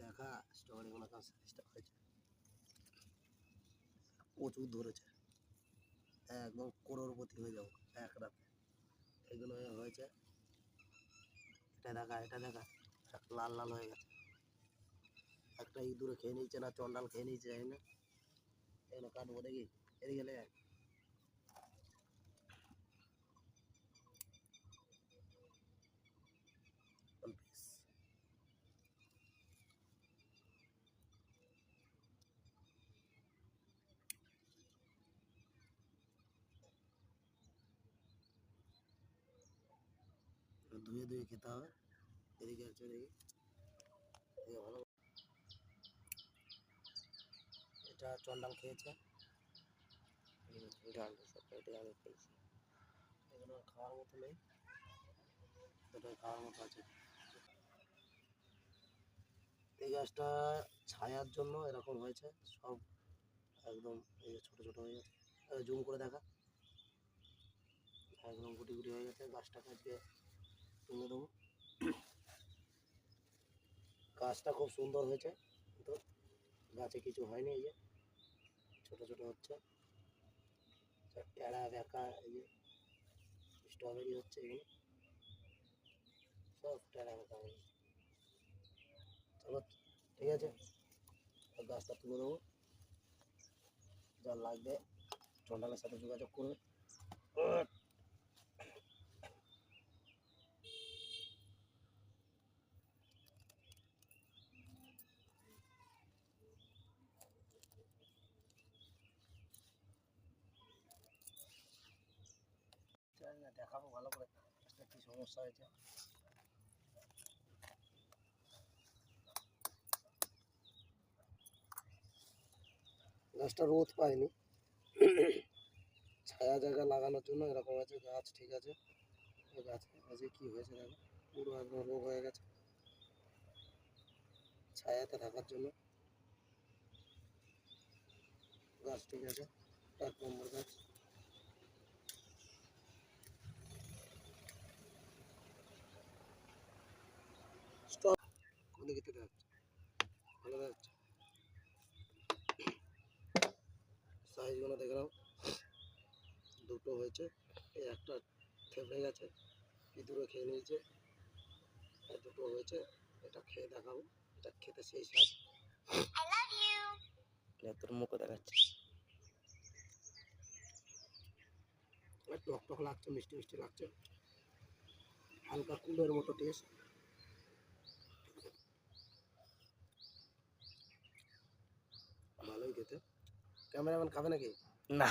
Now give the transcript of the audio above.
দেখা স্ট্রবেরি গুলো কেমন সাইজটা হয়েছে, প্রচুর ধরেছে, একদম করোড়পতি হয়ে যাবো এক রাতে। এগুলো হয়েছে, এটা দেখা লাল লাল হয়ে গেছে। একটা ইঁদুরে খেয়ে নিচ্ছে না চন্ডাল খেয়ে নিচ্ছে, জানি না। এগুলো কাটবো দেখি, এদিকে গেলে ধুয়ে ধুয়ে খেতে হবে। এদিকে আছে, দেখি ভালো। এটা চন্ডাল খেয়েছে, ডালটা সব কেটে আমি খেয়েছি। এগুলো খাওয়ার মতো নেই, এটা খাওয়ার মতো আছে। এই গাছটা ছায়ার জন্য এরকম হয়েছে, সব একদম এই ছোট ছোট হয়ে গেছে। জুম করে দেখা, একদম গুটি গুটি হয়ে গেছে। গাছটাকে আজকে তুলে দেবো। গাছটা খুব সুন্দর হয়েছে, কিন্তু গাছে কিছু হয়নি। এই যে ছোট ছোট হচ্ছে, টেরা বেঁকা, এই যে স্ট্রবেরি হচ্ছে, এগুলো সব টেরা বেঁকা হয়ে গেছে। চলো ঠিক আছে, গাছটা তুলে দেবো। যা লাগবে চন্ডালের সাথে যোগাযোগ করবে। দেখাবো ভালো করে গাছটা কি সমস্যা হয়েছে। গাছটা রোদ পায়নি, ছায়া জায়গা লাগানোর জন্য এরকম আছে। গাছ ঠিক আছে, গাছে আজকে কি হয়েছে দেখো, পুরো একদম রোগ হয়ে গেছে। ছায়াতে থাকার জন্য গাছ ঠিক আছে, 1 নম্বর গাছ। স্টপ, কোন দিকে দেখা যাচ্ছে, ভালো দেখা যাচ্ছে। সাইজগুলো দেখে নাও, দুটো হয়েছে, এই একটা থেমে গেছে, ইঁদুরে খেয়ে নিয়েছে। আর দুটো হয়েছে, এটা খেয়ে দেখাবো, এটা খেতে সেই স্বাদ। তোর মুখে দেখাচ্ছে, টক টক লাগছে, মিষ্টি মিষ্টি লাগছে, হালকা কুলের মতো টেস্ট। ভালোই খেতে। ক্যামেরাম্যান খাবে নাকি? না।